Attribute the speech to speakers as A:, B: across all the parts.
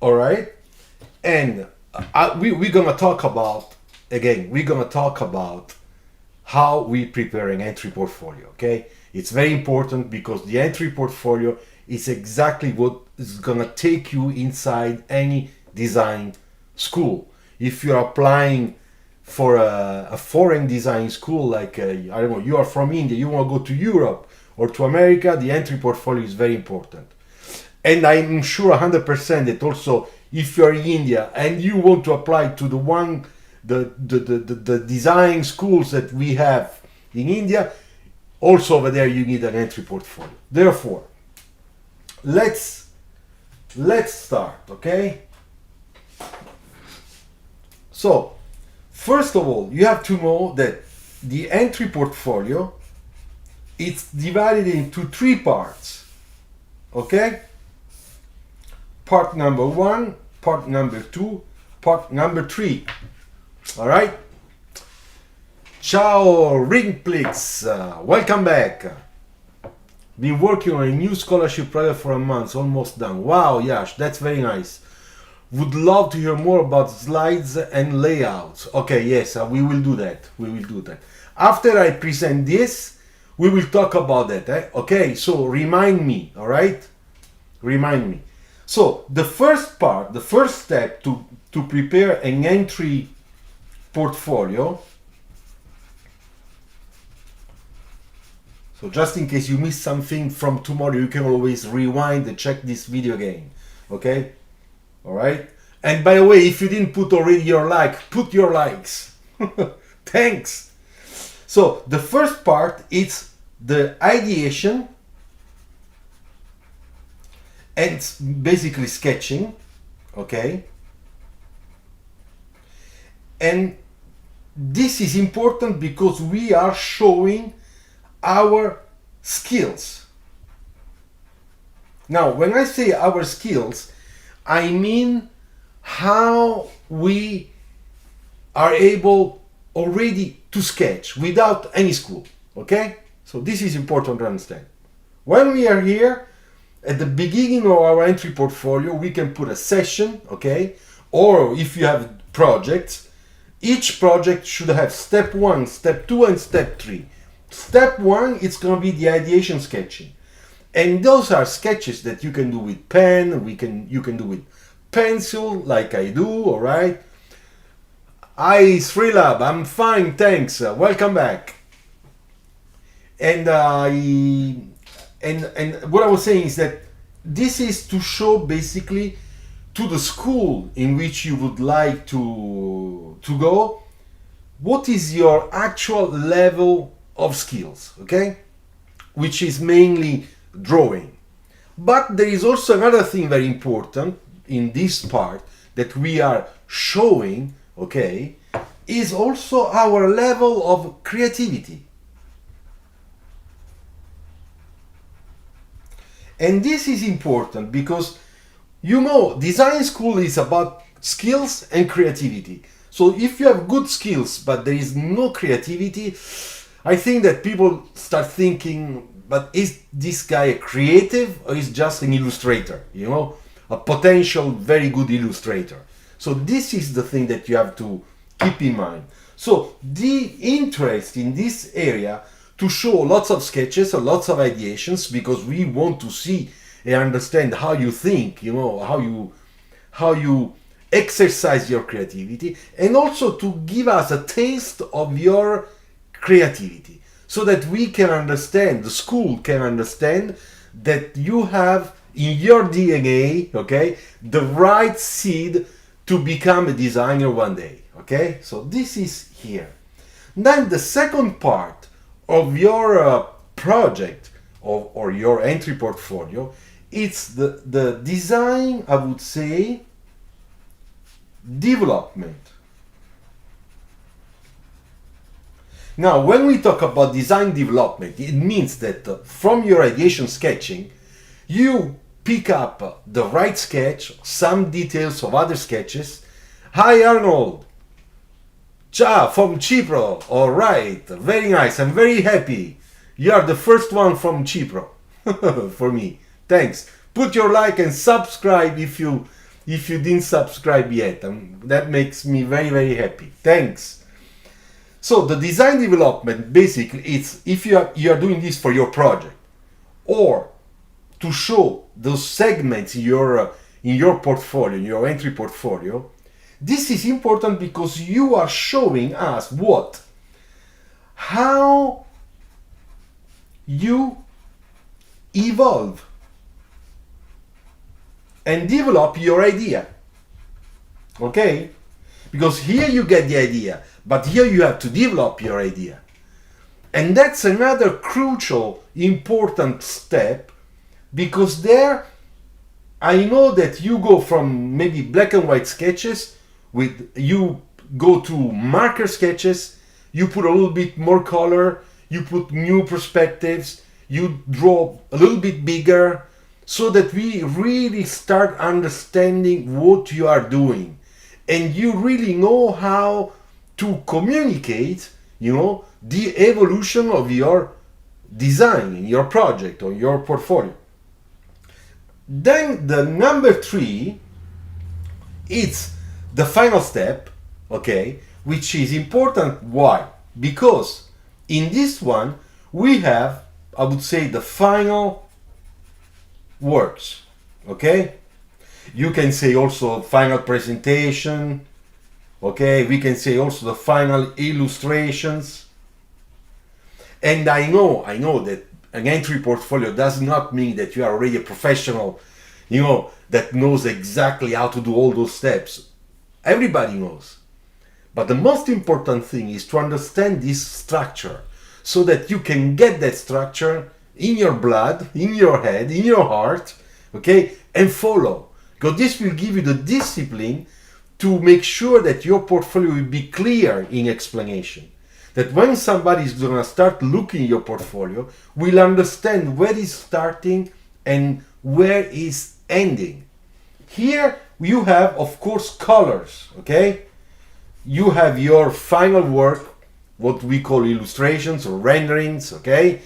A: All right, and we're gonna talk about again. We're gonna talk about how we prepare an entry portfolio. Okay, it's very important because the entry portfolio is exactly what is gonna take you inside any design school. If you're applying for a foreign design school, like I don't know, you are from India, you want to go to Europe or to America, the entry portfolio is very important. And I'm sure 100% that also if you're in India and you want to apply to the design schools that we have in India, also over there you need an entry portfolio. Therefore, let's start, okay? So, first of all, you have to know that the entry portfolio, it's divided into 3 parts, okay? Part number 1, part number 2, part number 3. All right? Ciao, Ringplix. Welcome back. Been working on a new scholarship project for a month, almost done. Wow, Yash, that's very nice. Would love to hear more about slides and layouts. Okay, yes, we will do that. We will do that. After I present this, we will talk about that. Okay, so remind me, all right? Remind me. So the first part, the first step to prepare an entry portfolio. So just in case you missed something from tomorrow, you can always rewind and check this video again. Okay? All right? And by the way, if you didn't put already your like, put your likes. Thanks. So the first part is the ideation and basically sketching, okay? And this is important because we are showing our skills. Now, when I say our skills, I mean how we are able already to sketch without any school, okay? So this is important to understand. When we are here, at the beginning of our entry portfolio, we can put a session, okay? Or if you have projects, each project should have step 1, step 2, and step 3. Step 1, it's going to be the ideation sketching. And those are sketches that you can do with pen, you can do with pencil, like I do, all right? Hi, Srilab, I'm fine, thanks. Welcome back. And what I was saying is that this is to show basically to the school in which you would like to go what is your actual level of skills, okay? Which is mainly drawing. But there is also another thing very important in this part that we are showing, okay, is also our level of creativity. And this is important because, you know, design school is about skills and creativity. So if you have good skills but there is no creativity, I think that people start thinking, but is this guy a creative or is just an illustrator, you know, a potential very good illustrator. So this is the thing that you have to keep in mind. So the interest in this area to show lots of sketches or lots of ideations, because we want to see and understand how you think, you know, how you exercise your creativity, and also to give us a taste of your creativity so that we can understand, the school can understand that you have in your DNA, okay, the right seed to become a designer one day, okay? So this is here. Then the second part of your project or your entry portfolio, it's the design, I would say, development. Now, when we talk about design development, it means that from your ideation sketching, you pick up the right sketch, some details of other sketches. Hi Arnold! Ciao, from Cipro. All right, very nice. I'm very happy. You are the first one from Cipro for me. Thanks. Put your like and subscribe if you if you didn't subscribe yet. That makes me very, very happy. Thanks. So the design development, basically, it's if you are doing this for your project or to show those segments in your portfolio, in your entry portfolio. This is important because you are showing us what? How you evolve and develop your idea. Okay? Because here you get the idea, but here you have to develop your idea. And that's another crucial, important step, because there I know that you go from maybe black and white sketches, you go to marker sketches, you put a little bit more color, you put new perspectives, you draw a little bit bigger, so that we really start understanding what you are doing. And you really know how to communicate, the evolution of your design, your project or your portfolio. Then the number 3, it's the final step, okay, which is important. Why? Because in this one we have, I would say, the final works, okay? You can say also final presentation, okay? We can say also the final illustrations. And I know that an entry portfolio does not mean that you are already a professional, that knows exactly how to do all those steps. Everybody knows. But the most important thing is to understand this structure so that you can get that structure in your blood, in your head, in your heart, okay, and follow. Because this will give you the discipline to make sure that your portfolio will be clear in explanation. That when somebody is going to start looking at your portfolio, will understand where is starting and where is ending. Here you have, of course, colors, okay? You have your final work, what we call illustrations or renderings, okay,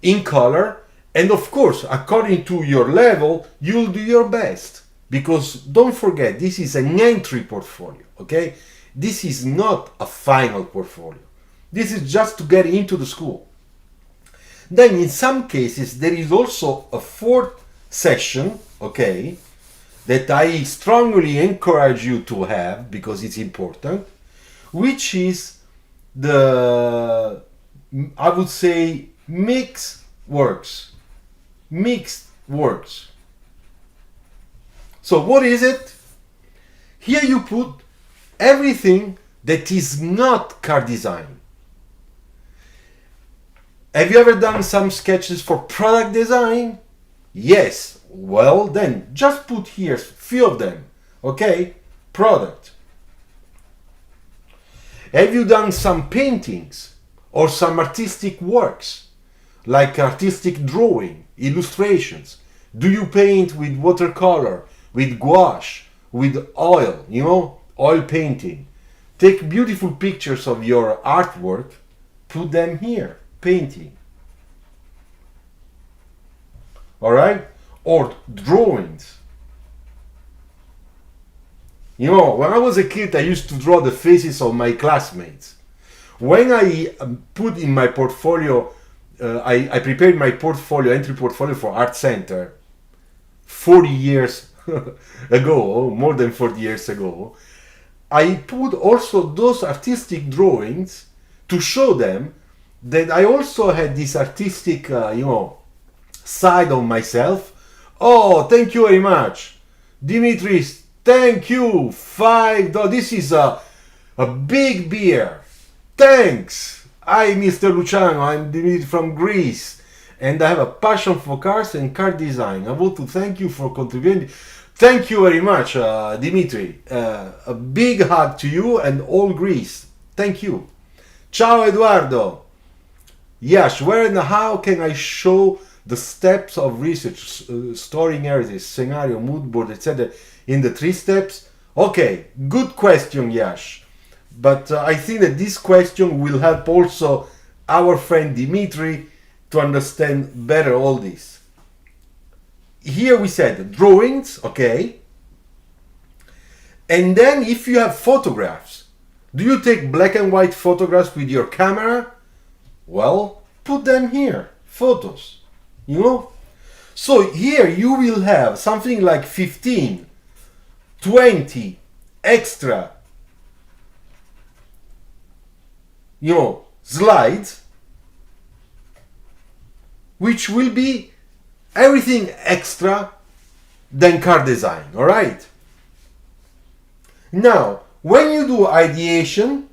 A: in color. And of course, according to your level, you'll do your best. Because don't forget, this is an entry portfolio, okay? This is not a final portfolio. This is just to get into the school. Then in some cases, there is also a 4th session, okay, that I strongly encourage you to have because it's important, which is the, I would say, mixed works. So what is it? Here you put everything that is not car design. Have you ever done some sketches for product design? Yes. Well, then just put here a few of them. Okay? Product. Have you done some paintings or some artistic works, like artistic drawing, illustrations? Do you paint with watercolor, with gouache, with oil, oil painting? Take beautiful pictures of your artwork, put them here, painting. Alright? Or drawings. When I was a kid, I used to draw the faces of my classmates. When I put in my portfolio, I prepared my entry portfolio for Art Center 40 years ago, more than 40 years ago. I put also those artistic drawings to show them that I also had this artistic, side of myself. Oh, thank you very much, Dimitris. Thank you. $5. This is a big beer. Thanks. Hi, Mr. Luciano. I'm Dimitri from Greece, and I have a passion for cars and car design. I want to thank you for contributing. Thank you very much, Dimitri. A big hug to you and all Greece. Thank you. Ciao, Eduardo. Yash, where and how can I show the steps of research, story narrative, scenario, mood board, etc. in the 3 steps? Okay, good question, Yash. But I think that this question will help also our friend Dimitri to understand better all this. Here we said drawings, okay. And then if you have photographs, do you take black and white photographs with your camera? Well, put them here, photos, you know? So here you will have something like 15, 20 extra, slides, which will be everything extra than car design, all right? Now, when you do ideation,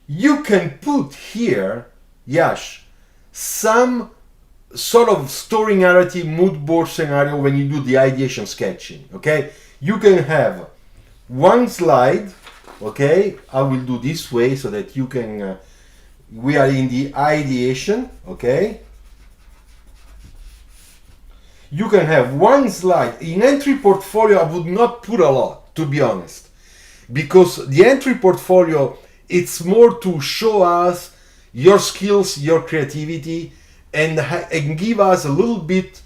A: you can put here, Yash, some sort of story narrative, mood board scenario when you do the ideation sketching, okay? You can have one slide, okay? I will do this way so that you can, we are in the ideation, okay? You can have one slide. In entry portfolio, I would not put a lot, to be honest, because the entry portfolio, it's more to show us your skills, your creativity, and give us a little bit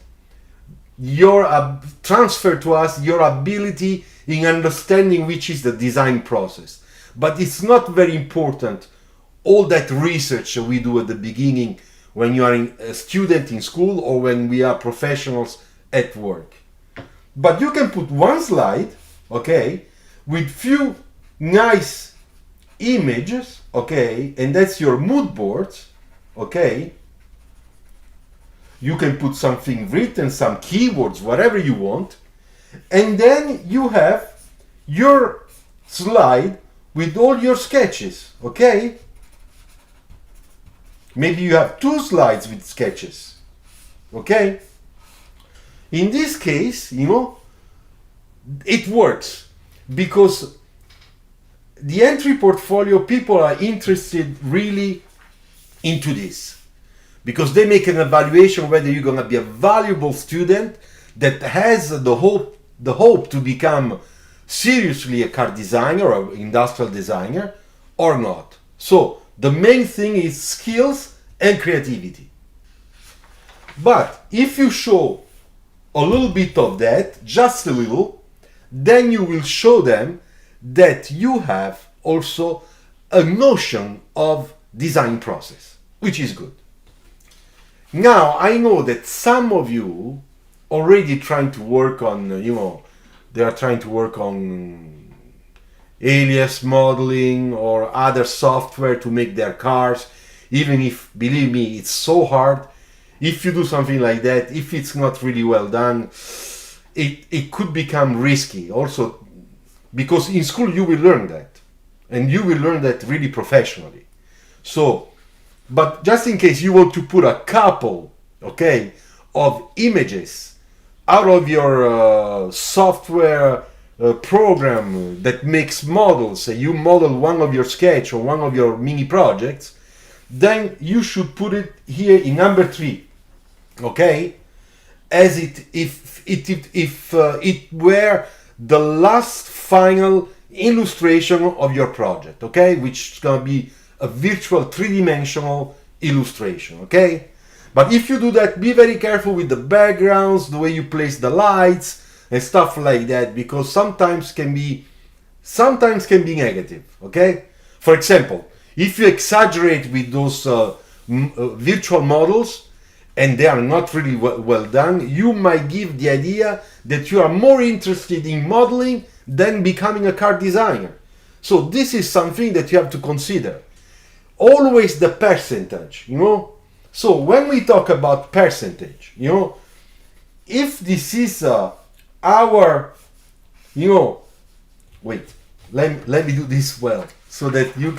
A: your transfer to us your ability in understanding which is the design process. But it's not very important all that research we do at the beginning when you are a student in school or when we are professionals at work. But you can put one slide, okay, with few nice images, okay, and that's your mood board, okay. You can put something written, some keywords, whatever you want, and then you have your slide with all your sketches, okay. Maybe you have two slides with sketches, okay. In this case, it works because the entry portfolio people are interested really into this because they make an evaluation whether you're going to be a valuable student that has the hope to become seriously a car designer or industrial designer or not. So the main thing is skills and creativity. But if you show a little bit of that, just a little, then you will show them that you have also a notion of design process, which is good. Now, I know that some of you already trying to work on, they are trying to work on alias modeling or other software to make their cars, even if, believe me, it's so hard. If you do something like that, if it's not really well done, it could become risky also, because in school you will learn that, and you will learn that really professionally. So, but just in case you want to put a couple, okay, of images out of your software program that makes models, say you model one of your sketch or one of your mini projects, then you should put it here in number 3, okay, as if it were the last final illustration of your project, okay, which is going to be a virtual 3-dimensional illustration, okay. But if you do that, be very careful with the backgrounds, the way you place the lights and stuff like that, because sometimes can be negative, okay. For example, if you exaggerate with those virtual models and they are not really well done, you might give the idea that you are more interested in modeling than becoming a car designer. So this is something that you have to consider. Always the percentage, So when we talk about percentage, if this is our, wait, let me do this well so that you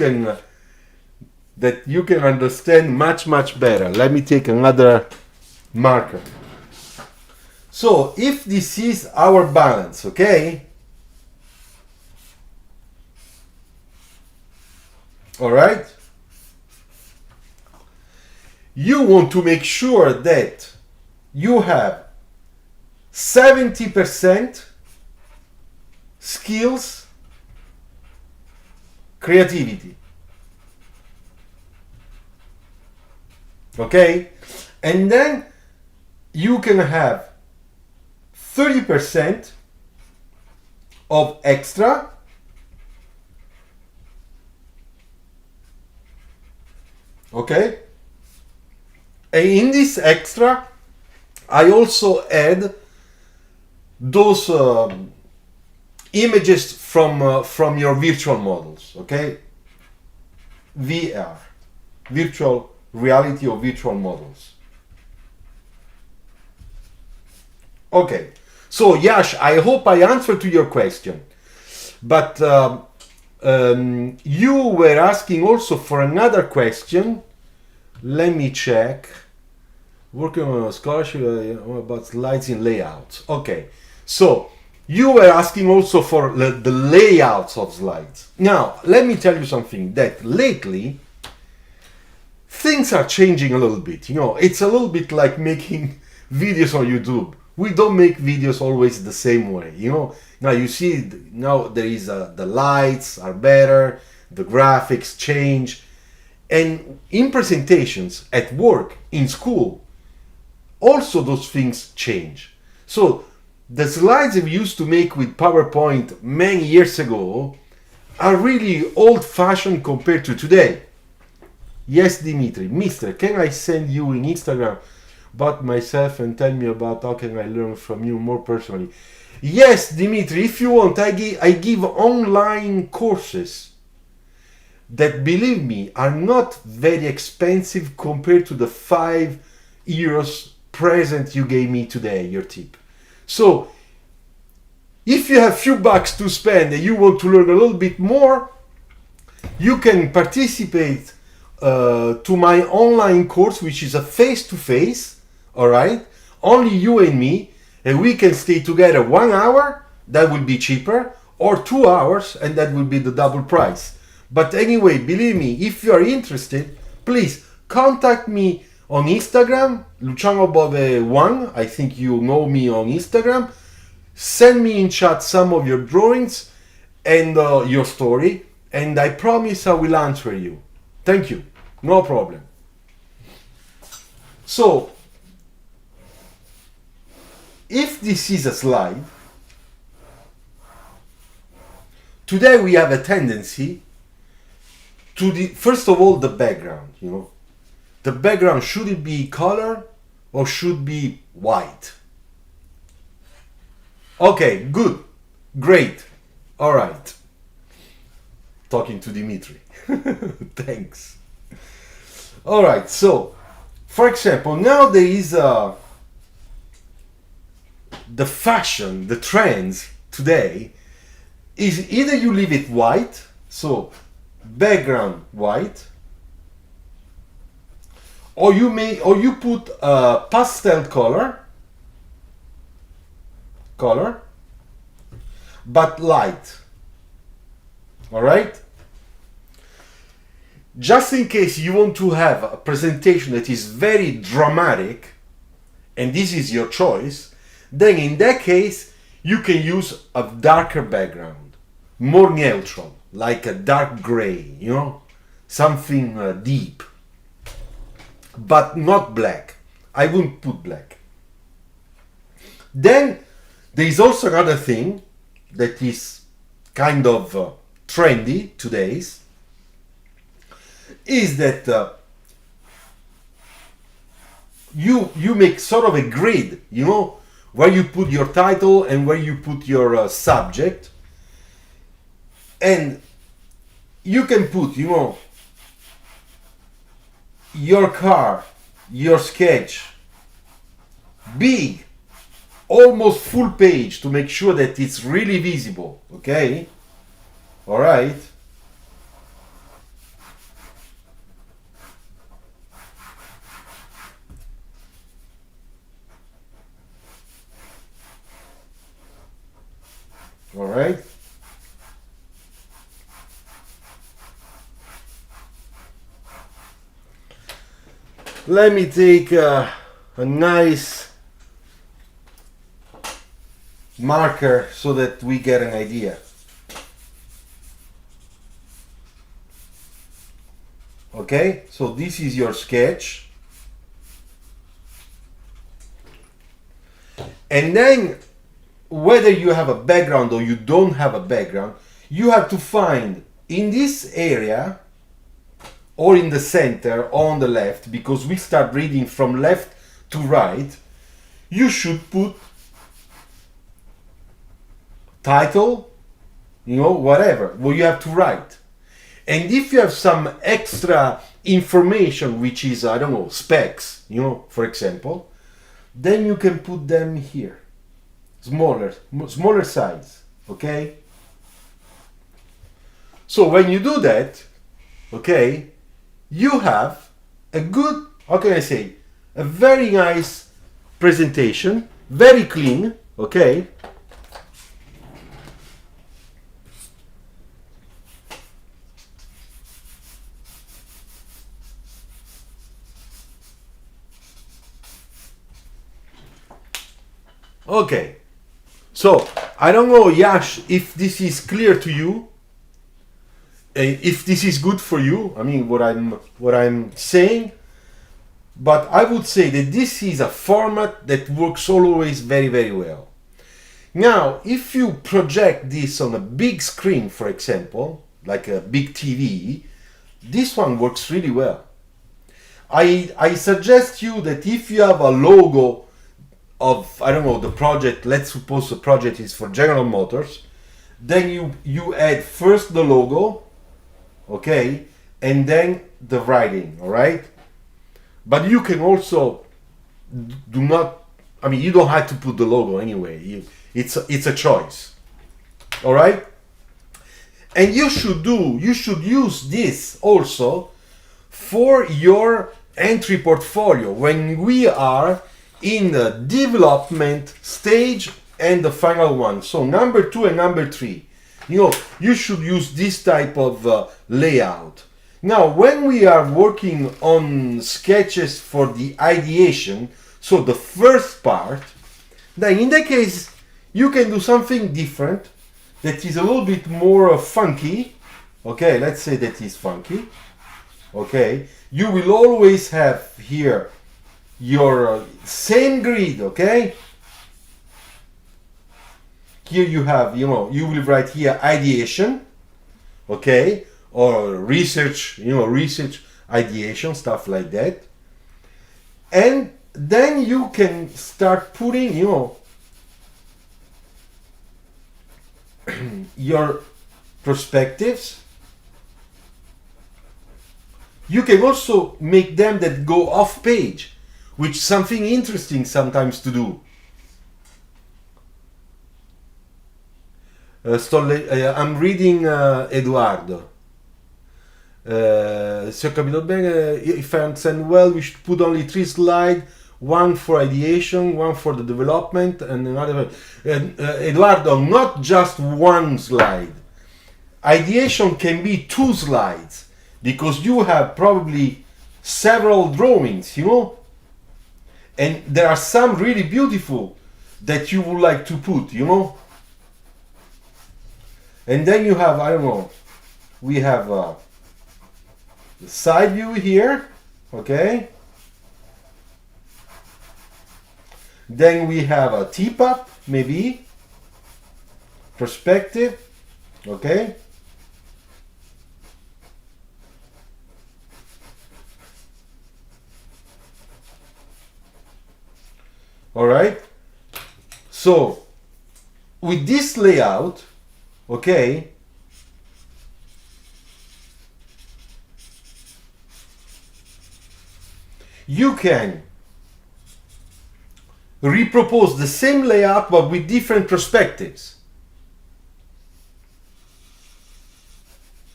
A: can understand much better. Let me take another marker. So if this is our balance, okay, all right, you want to make sure that you have 70% skills, creativity, okay, and then you can have 30% of extra. Okay, and in this extra I also add those images from your virtual models. Okay, VR, virtual reality or virtual models. Okay, so Yash, I hope I answered to your question, but you were asking also for another question. Let me check. Working on a scholarship about slides in layouts. Okay, so you were asking also for the layouts of slides. Now, let me tell you something, that lately things are changing a little bit. You know, it's a little bit like making videos on YouTube. We don't make videos always the same way, you know. Now you see, now there is the lights are better, the graphics change, and in presentations at work, in school, also those things change. So the slides we used to make with PowerPoint many years ago are really old-fashioned compared to today. Yes, Dimitri, Mister, can I send you in Instagram about myself and tell me about how can I learn from you more personally? Yes, Dimitri, if you want, I give online courses that, believe me, are not very expensive compared to the €5 present you gave me today, your tip. So, if you have few bucks to spend and you want to learn a little bit more, you can participate to my online course, which is a face-to-face, all right? Only you and me, and we can stay together 1 hour, that will be cheaper, or 2 hours, and that will be the double price. But anyway, believe me, if you are interested, please contact me on Instagram, Luciano Bove 1, I think you know me on Instagram. Send me in chat some of your drawings and your story, and I promise I will answer you. Thank you, no problem. So, if this is a slide, today we have a tendency to first of all, the background, you know. The background, should it be color or should be white? Okay, good, great, all right. Talking to Dimitri. Thanks. All right, so, for example, now there is the fashion, the trends today is either you leave it white, so background white, or you put a pastel color, but light. All right. Just in case you want to have a presentation that is very dramatic, and this is your choice, then in that case you can use a darker background, more neutral, like a dark gray, you know, something deep, but not black. I wouldn't put black. Then there is also another thing that is kind of trendy today, is that you make sort of a grid, you know, where you put your title and where you put your subject, and you can put, you know, your car, your sketch, big, almost full page to make sure that it's really visible, okay? All right. All right. Let me take a nice marker so that we get an idea. Okay, so this is your sketch. And then whether you have a background or you don't have a background, you have to find in this area or in the center or on the left, because we start reading from left to right, you should put title, whatever, what you have to write. And if you have some extra information, which is, I don't know, specs, for example, then you can put them here. Smaller size, okay? So when you do that, okay, you have a good, how can I say, a very nice presentation, very clean, okay? Okay, so I don't know, Yash, if this is clear to you, if this is good for you. I mean, what I'm saying, but I would say that this is a format that works always very, very well. Now, if you project this on a big screen, for example, like a big TV, this one works really well. I suggest you that if you have a logo of, I don't know, the project, let's suppose the project is for General Motors, then you add first the logo, okay, and then the writing, all right? But you can also do not, I mean, you don't have to put the logo anyway. It's a choice, all right? And you should use this also for your entry portfolio when we are in the development stage and the final one. So number 2 and number 3, you should use this type of layout. Now, when we are working on sketches for the ideation, so the first part, then in that case, you can do something different that is a little bit more funky. Okay, let's say that is funky. Okay, you will always have here your same grid, okay? Here you have, you will write here ideation, okay? Or research, research, ideation, stuff like that. And then you can start putting, your perspectives. You can also make them that go off page, which is something interesting sometimes to do. I'm reading Eduardo. Se ho capito bene, if I understand well, we should put only 3 slides, one for ideation, one for the development, and another. Eduardo, not just one slide. Ideation can be 2 slides, because you have probably several drawings, and there are some really beautiful that you would like to put, and then you have, I don't know, we have the side view here, okay, then we have a tip-up, maybe, perspective, okay, all right. So with this layout, okay, you can repropose the same layout but with different perspectives.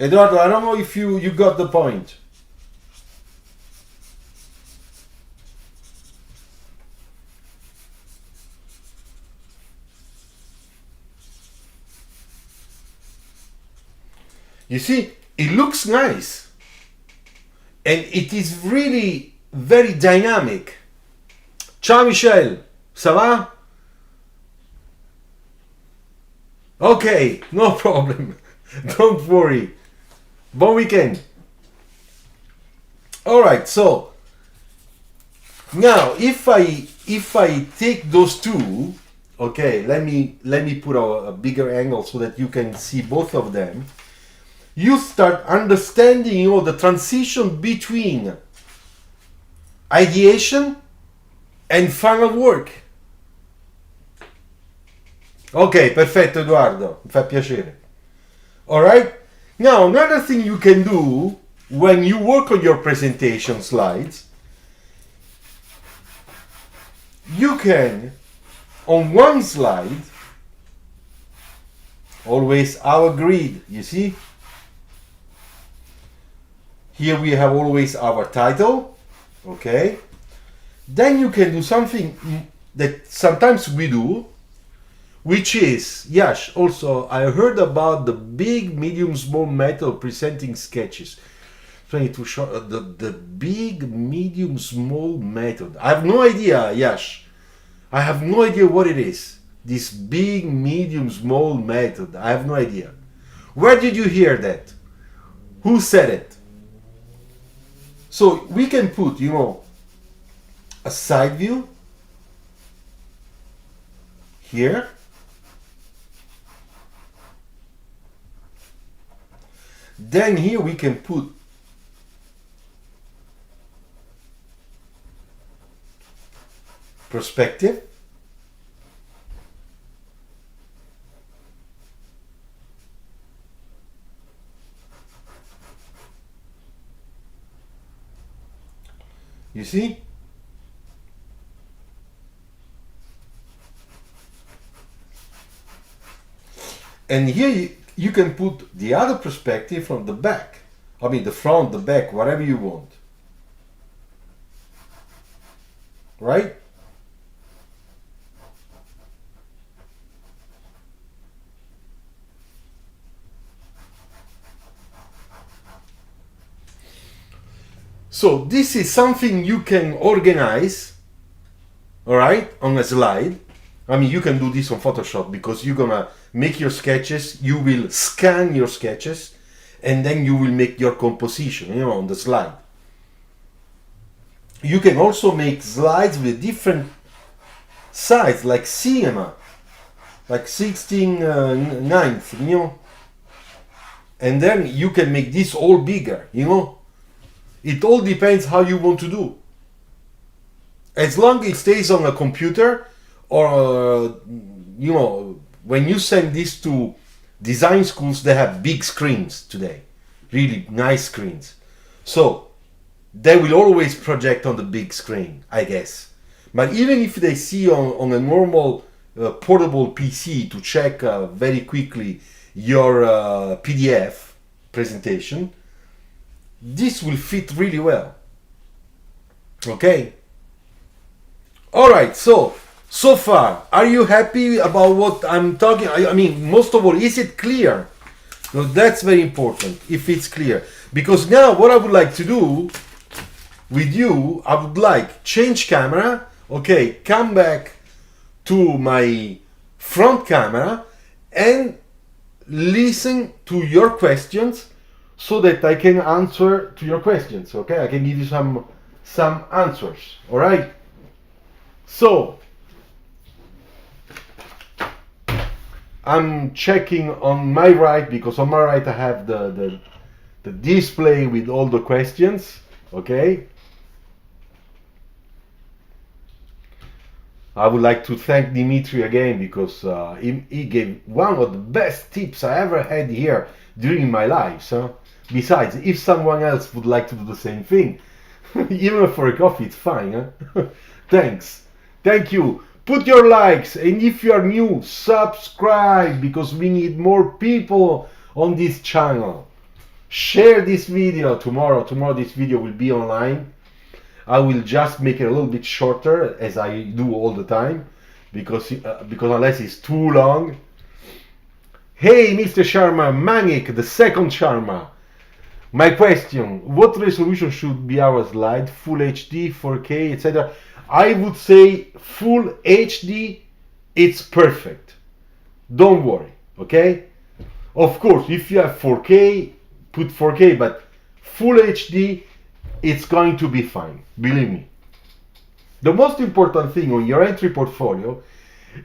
A: Eduardo, I don't know if you got the point. You see, it looks nice and it is really very dynamic. Ciao Michel, ça va? Okay, no problem. Don't worry. Bon weekend. Alright, so now if I take those two Okay, let me put a bigger angle so that you can see both of them. You start understanding, the transition between ideation and final work. Ok, perfetto Edoardo, mi fa piacere. Alright? Now, another thing you can do when you work on your presentation slides, you can, on one slide, always our grid, you see? Here we have always our title, okay? Then you can do something that sometimes we do, which is, Yash, also, I heard about the big, medium, small method of presenting sketches. Trying to show the big, medium, small method. I have no idea, Yash. I have no idea what it is. This big, medium, small method. I have no idea. Where did you hear that? Who said it? So we can put, a side view here. Then here we can put perspective. You see? And here you can put the other perspective from the back. I mean the front, the back, whatever you want. Right? So this is something you can organize, all right, on a slide. I mean, you can do this on Photoshop because you're gonna make your sketches, you will scan your sketches, and then you will make your composition, on the slide. You can also make slides with different size, like cinema, like 16:9, and then you can make this all bigger, It all depends how you want to do. As long as it stays on a computer, or when you send this to design schools, they have big screens today, really nice screens. So they will always project on the big screen, I guess. But even if they see on a normal portable PC to check very quickly your PDF presentation, this will fit really well. Okay? Alright, so far, are you happy about what I'm talking? I mean, most of all, is it clear? No, that's very important, if it's clear. Because now what I would like to do with you, I would like change camera, okay, come back to my front camera and listen to your questions so that I can answer to your questions, okay? I can give you some answers, all right? So, I'm checking on my right, because on my right I have the display with all the questions, okay? I would like to thank Dimitri again, because he gave one of the best tips I ever had here during my life. So, besides, if someone else would like to do the same thing, even for a coffee, it's fine. Huh? Thanks. Thank you. Put your likes, and if you are new, subscribe, because we need more people on this channel. Share this video tomorrow. Tomorrow this video will be online. I will just make it a little bit shorter, as I do all the time, because unless it's too long. Hey, Mr. Sharma, Manik, the second Sharma. My question: what resolution should be our slide? Full HD, 4K, etc. I would say full HD. It's perfect. Don't worry. Okay. Of course, if you have 4K, put 4K, but full HD, it's going to be fine, believe me. The most important thing on your entry portfolio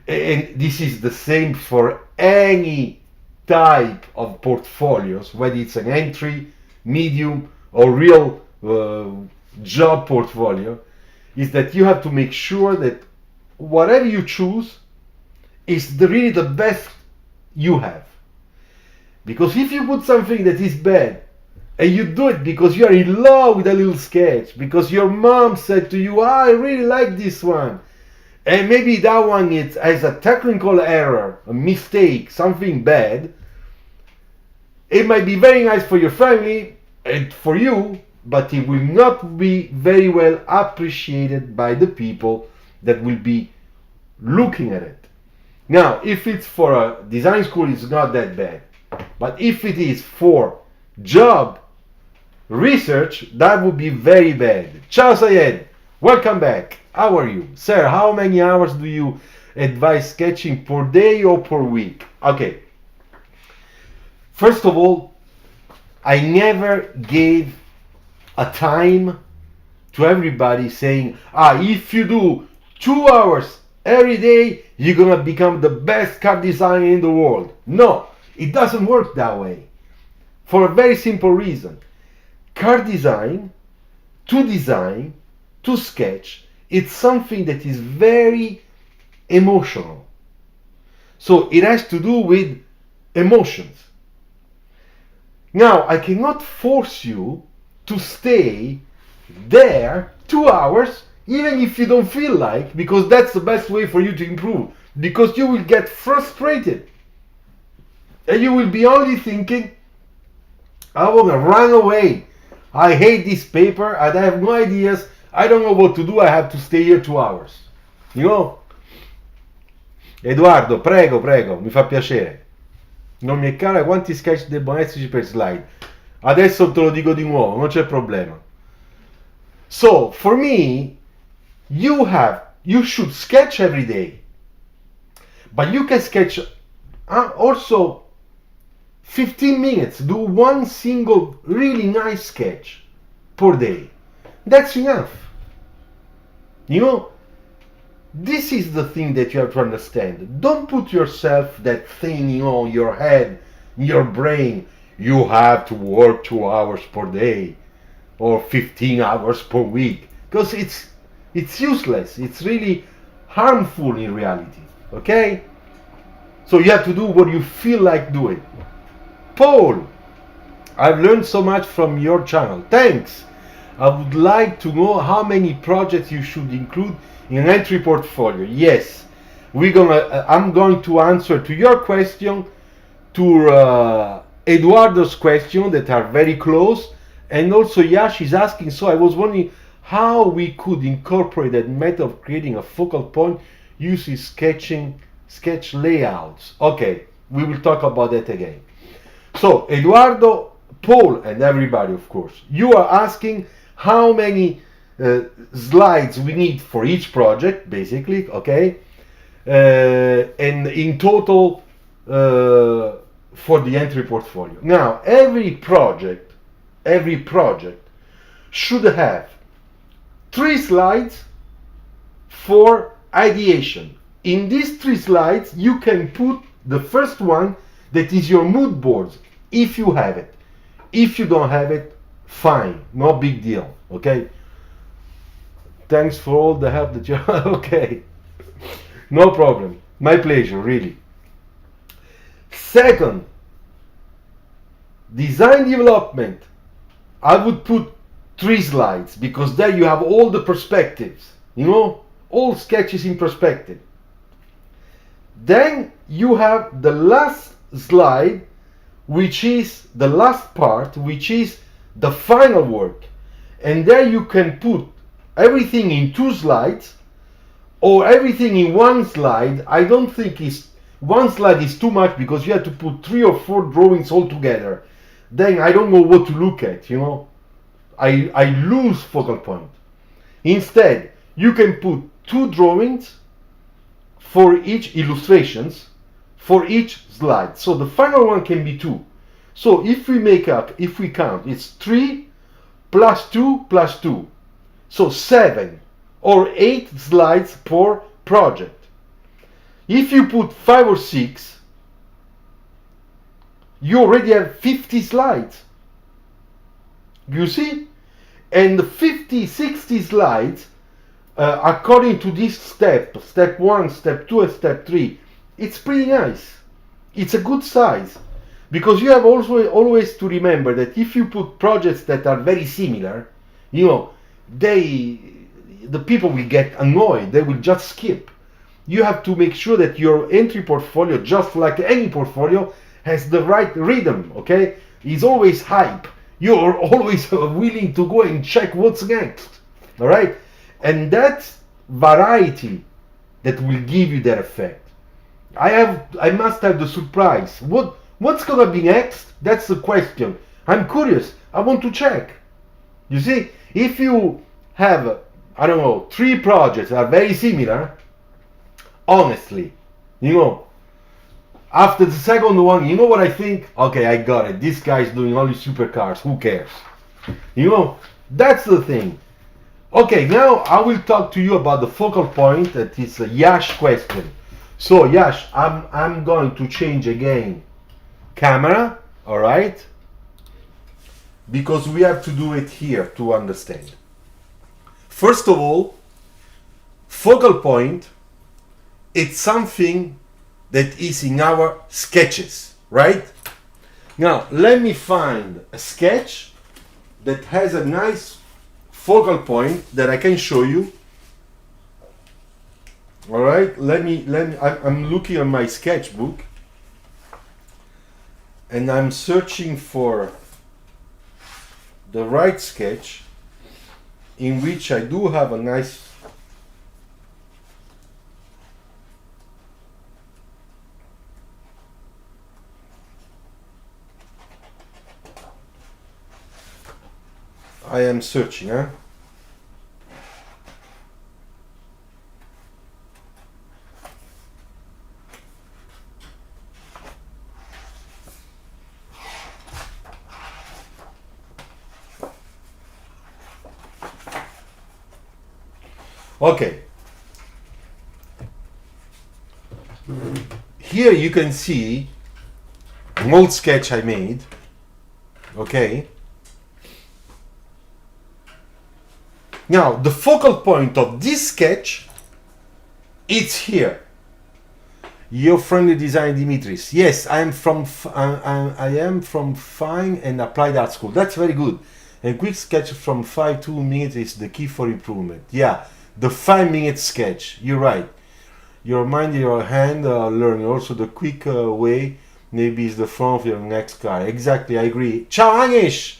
A: And this is the same for any type of portfolios, whether it's an entry, medium, or real job portfolio, is that you have to make sure that whatever you choose is really the best you have. Because if you put something that is bad and you do it because you are in love with a little sketch, because your mom said to you, I really like this one, and maybe that one has a technical error, a mistake, something bad, it might be very nice for your family and for you, but it will not be very well appreciated by the people that will be looking at it. Now, if it's for a design school, it's not that bad. But if it is for job research, that would be very bad. Ciao Sayed, welcome back. How are you? Sir, how many hours do you advise sketching per day or per week? Okay. First of all, I never gave a time to everybody saying, if you do 2 hours every day, you're gonna become the best car designer in the world. No, it doesn't work that way. For a very simple reason. Car design, to sketch, it's something that is very emotional. So it has to do with emotions. Now, I cannot force you to stay there 2 hours, even if you don't feel like, because that's the best way for you to improve. Because you will get frustrated. And you will be only thinking, I want to run away. I hate this paper, and I have no ideas. I don't know what to do. I have to stay here 2 hours. You know? Edoardo, prego, mi fa piacere. Non mi è chiaro quanti sketch debbano esserci per slide. Adesso te lo dico di nuovo, non c'è problema. So, for me, you should sketch every day. But you can sketch also 15 minutes. Do one single really nice sketch per day. That's enough. You know, this is the thing that you have to understand. Don't put yourself that thing, in your head, in your brain. You have to work 2 hours per day or 15 hours per week, because it's useless. It's really harmful in reality. Okay? So you have to do what you feel like doing. Paul, I've learned so much from your channel. Thanks. I would like to know how many projects you should include in an entry portfolio. Yes, I'm going to answer to your question, to Eduardo's question that are very close, and also Yash is asking, so I was wondering how we could incorporate that method of creating a focal point using sketch layouts. Okay, we will talk about that again. So Eduardo, Paul, and everybody, of course, you are asking how many slides we need for each project, basically, okay, and in total for the entry portfolio. Now, every project should have 3 slides for ideation. In these 3 slides, you can put the first one that is your mood boards, if you have it. If you don't have it, fine, no big deal, okay? Thanks for all the help that you okay, no problem, my pleasure, really. Second, design development, I would put 3 slides, because there you have all the perspectives, all sketches in perspective. Then you have the last slide, which is the last part, which is the final work, and there you can put everything in 2 slides or everything in 1 slide. I don't think 1 slide is too much, because you have to put 3 or 4 drawings all together. Then I don't know what to look at, I lose focal point. Instead, you can put 2 drawings for each illustrations for each slide. So the final one can be 2. So if we count, it's 3 plus 2 plus 2. So 7 or 8 slides per project. If you put 5 or 6, you already have 50 slides. You see? And 50, 60 slides, according to this step 1, step 2, and step 3, it's pretty nice. It's a good size. Because you have also always to remember that if you put projects that are very similar, you know, the people will get annoyed. They will just skip. You have to make sure that your entry portfolio, just like any portfolio, has the right rhythm. Okay, it's always hype. You're always willing to go and check what's next. All right, and that's variety that will give you that effect. I must have the surprise. What's gonna be next? That's the question. I'm curious. I want to check. You see, if you have, I don't know, 3 projects that are very similar, honestly, you know, after the second one, you know what I think? Okay, I got it. This guy's doing only supercars. Who cares? You know, that's the thing. Okay, now I will talk to you about the focal point. That is a Yash question. So Yash, I'm going to change again camera, all right? Because we have to do it here to understand. First of all, focal point, it's something that is in our sketches, right? Now, let me find a sketch that has a nice focal point that I can show you. All right, I'm looking at my sketchbook and I'm searching for the right sketch in which I do have a nice I am searching, huh? Okay. Here you can see an old sketch I made. Okay. Now, the focal point of this sketch, it's here. Your friendly design Dimitris. Yes, I am from Fine and Applied Art School. That's very good. A quick sketch from 2 minutes is the key for improvement. Yeah, the 5-minute sketch. You're right. Your mind, your hand, learning. Also, the quick way maybe is the front of your next car. Exactly, I agree. Ciao, Anish.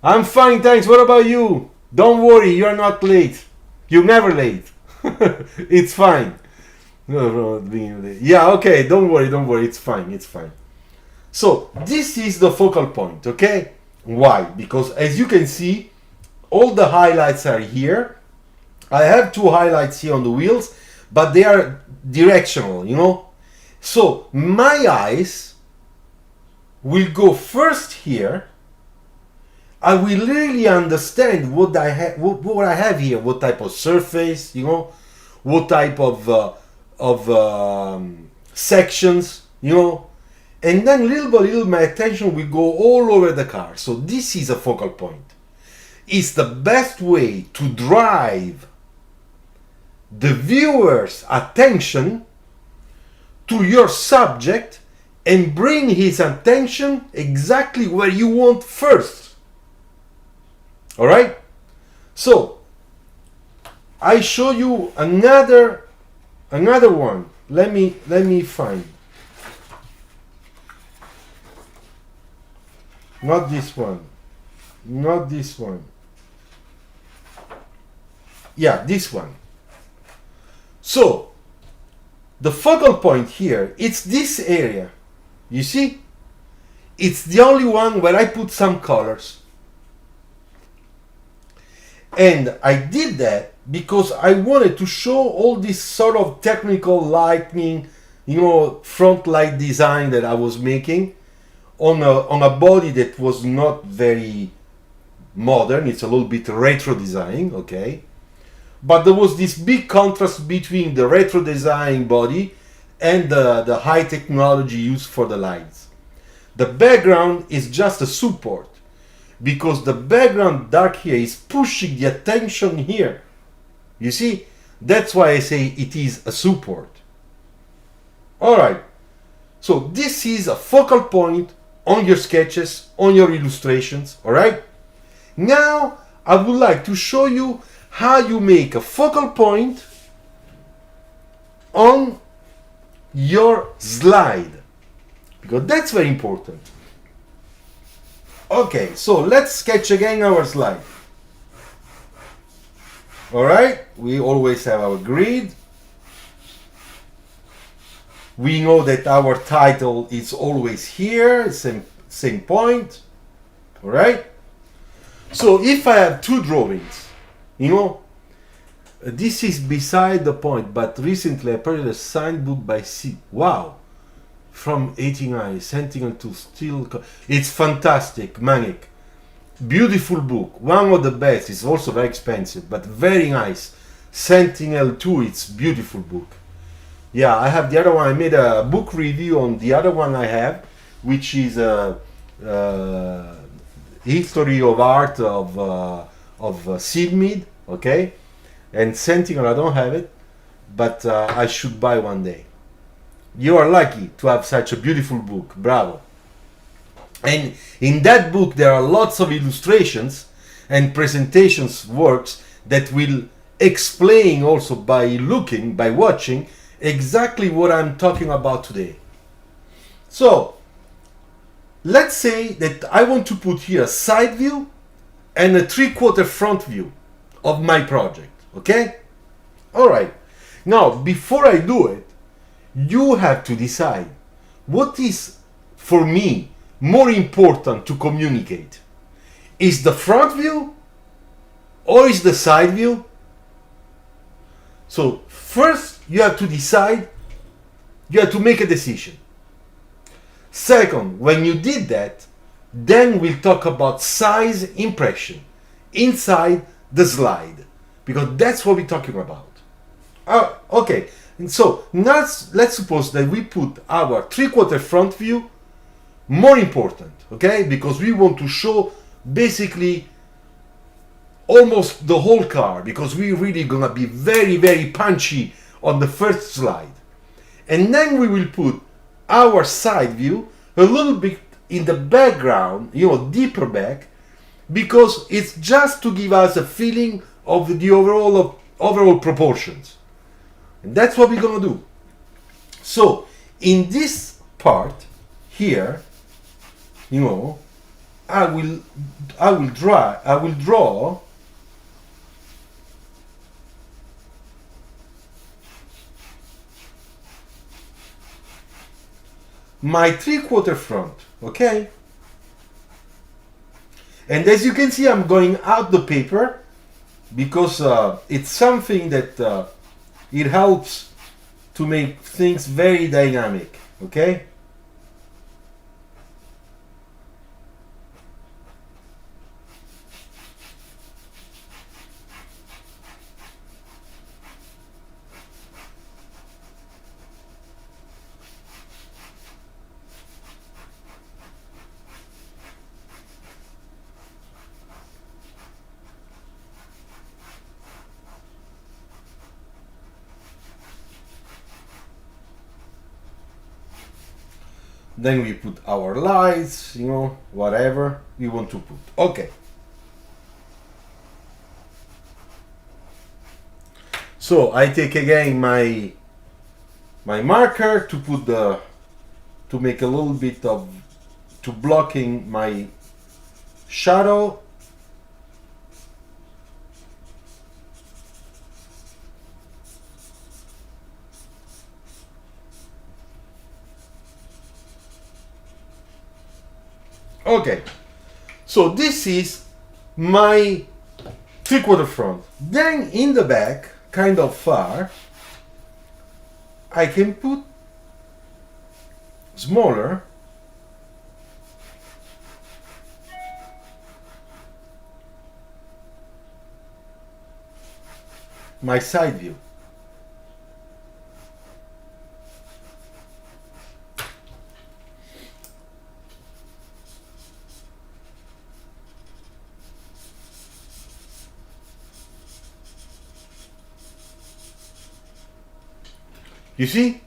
A: I'm fine, thanks. What about you? Don't worry, you're not late. You're never late. It's fine. Yeah, okay, don't worry, it's fine. So, this is the focal point, okay? Why? Because as you can see, all the highlights are here. I have 2 highlights here on the wheels, but they are directional, you know? So, my eyes will go first here. I will really understand what I have here, what type of surface, you know, what type of sections, you know, and then little by little my attention will go all over the car. So this is a focal point. It's the best way to drive the viewer's attention to your subject and bring his attention exactly where you want first. All right, so I show you another one. Let me find. Not this one. Not this one. Yeah, this one. So the focal point here, it's this area. You see? It's the only one where I put some colors. And I did that because I wanted to show all this sort of technical lighting, you know, front light design that I was making on a body that was not very modern. It's a little bit retro design, okay? but there was this big contrast between the retro design body and the high technology used for the lines. The background is just a support, because the background dark here is pushing the attention here. You see, that's why I say it is a support. Alright, so this is a focal point on your sketches, on your illustrations, alright? Now I would like to show you how you make a focal point on your slide, because that's very important. Okay, so let's sketch again our slide. Alright, we always have our grid. We know that our title is always here, same point. Alright? So if I have two drawings, you know, this is beside the point, but recently I purchased a signed book by C. Wow! From 89, Sentinel to Steel. It's fantastic, Manic. Beautiful book, one of the best. It's also very expensive, but very nice. Sentinel 2, it's beautiful book. Yeah, I have the other one. I made a book review on the other one I have, which is a history of art of Seed, okay? And Sentinel, I don't have it, but I should buy one day. You are lucky to have such a beautiful book. Bravo. And in that book there are lots of illustrations and presentations works that will explain also by watching exactly what I'm talking about today. So let's say that I want to put here a side view and a 3/4 front view of my project, okay? Alright, now before I do it, you have to decide what is for me more important to communicate. Is the front view or is the side view? So first you have to decide, you have to make a decision. Second, when you did that, then we'll talk about size impression inside the slide, because that's what we're talking about. Okay, and so now let's suppose that we put our 3/4 front view more important, okay, because we want to show basically almost the whole car, because we're really gonna be very punchy on the first slide. And then we will put our side view a little bit in the background, you know, deeper back, because it's just to give us a feeling of the overall proportions. And that's what we're gonna do. So in this part here, you know, I will draw my 3/4 front, okay? And as you can see, I'm going out the paper because it's something that it helps to make things very dynamic, okay? Then we put our lights, you know, whatever we want to put. Okay. So I take again my marker to put to make a little bit of, to blocking my shadow. Okay, so this is my 3/4 front. Then in the back, kind of far, I can put smaller my side view. You see?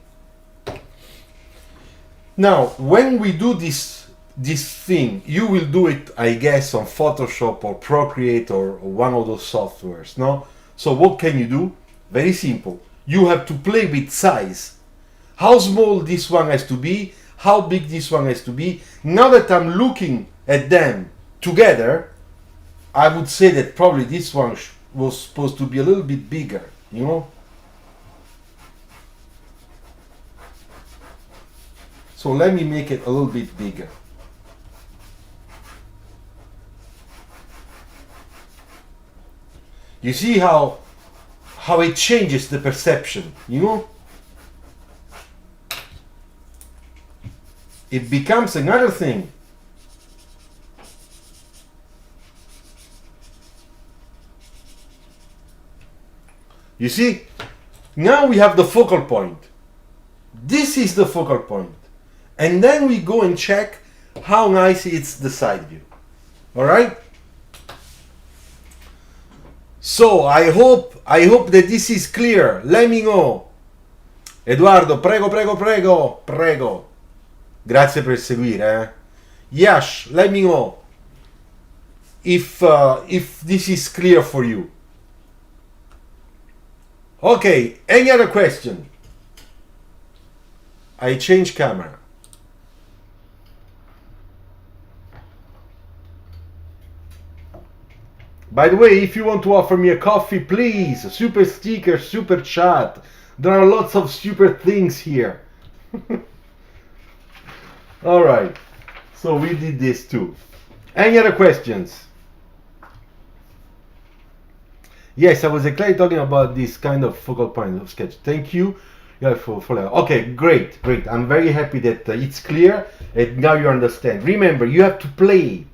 A: Now, when we do this thing, you will do it, I guess, on Photoshop or Procreate or one of those softwares, no? So what can you do? Very simple. You have to play with size. How small this one has to be, how big this one has to be. Now that I'm looking at them together, I would say that probably this one was supposed to be a little bit bigger, you know? So let me make it a little bit bigger. You see how it changes the perception, you know? It becomes another thing. You see? Now we have the focal point. This is the focal point. And then we go and check how nice it's the side view. All right? So I hope that this is clear. Let me know. Edoardo, prego, prego, prego, prego. Grazie per seguire. Yash, let me know if this is clear for you. Okay, any other question? I change camera. By the way, if you want to offer me a coffee, please, super sticker, super chat. There are lots of super things here. All right, so we did this too. Any other questions? Yes, I was actually talking about this kind of focal point of sketch. Thank you. Yeah, for that. Okay, great. I'm very happy that it's clear and now you understand. Remember, you have to play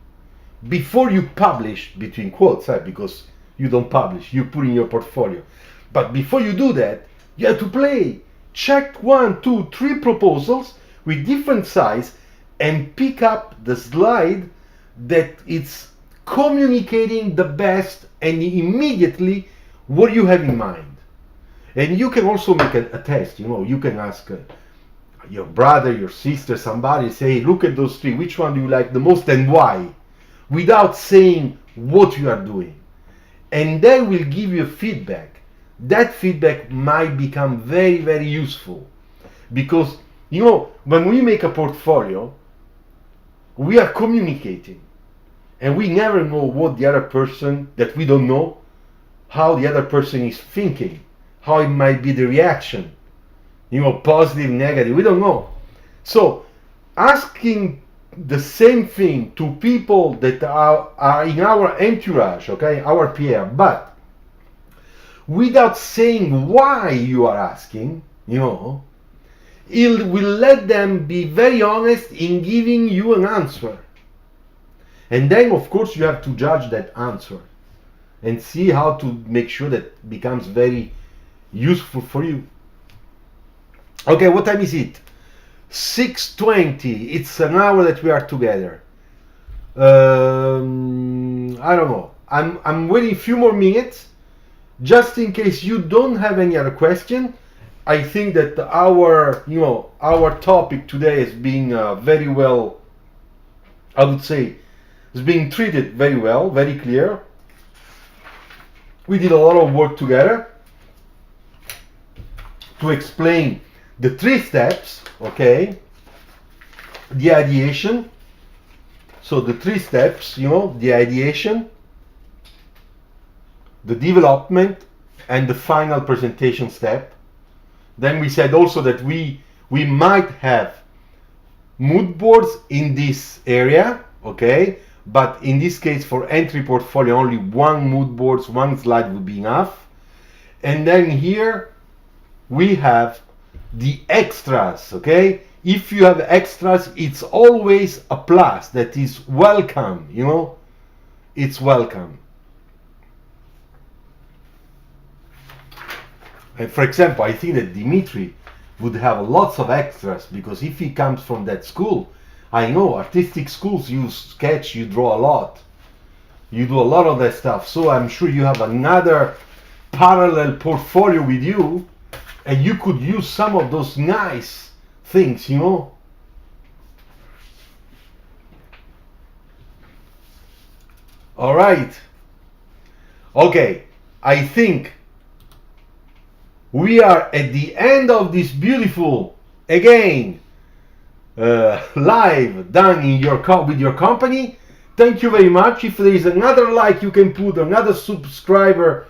A: before you publish, between quotes, because you don't publish, you put in your portfolio. But before you do that, you have to play. Check 1, 2, 3 proposals with different size and pick up the slide that it's communicating the best and immediately what you have in mind. And you can also make a test, you can ask your brother, your sister, somebody, say, look at those 3, which one do you like the most and why? Without saying what you are doing. And they will give you feedback. That feedback might become very, very useful. Because, when we make a portfolio, we are communicating. And we never know what the other person, that we don't know, how the other person is thinking, how it might be the reaction, positive, negative, we don't know. So, asking the same thing to people that are in our entourage, okay, our peer, but without saying why you are asking, it will let them be very honest in giving you an answer. And then, of course, you have to judge that answer and see how to make sure that it becomes very useful for you. Okay, what time is it? 6:20. It's an hour that we are together. I don't know. I'm waiting a few more minutes, just in case you don't have any other question. I think that our topic today is being very well, I would say, is being treated very well, very clear. We did a lot of work together to explain the 3 steps, okay? The ideation. So the 3 steps, the ideation, the development, and the final presentation step. Then we said also that we might have mood boards in this area, okay? But in this case, for entry portfolio, only 1 mood board, 1 slide would be enough. And then here we have the extras, okay? If you have extras, it's always a plus, that is welcome, it's welcome. And for example, I think that Dimitri would have lots of extras, because if he comes from that school, I know artistic schools, you sketch, you draw a lot, you do a lot of that stuff. So I'm sure you have another parallel portfolio with you, and you could use some of those nice things, you know. All right. Okay, I think we are at the end of this beautiful, again, live done in your with your company. Thank you very much. If there is another like you can put, another subscription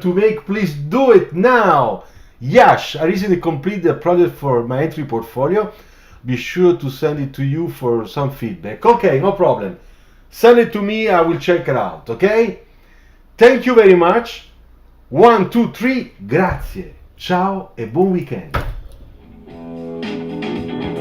A: to make, please do it now. Yash, I recently completed the project for my entry portfolio. Be sure to send it to you for some feedback. Okay, no problem. Send it to me, I will check it out, okay? Thank you very much. 1, 2, 3, grazie. Ciao e buon weekend.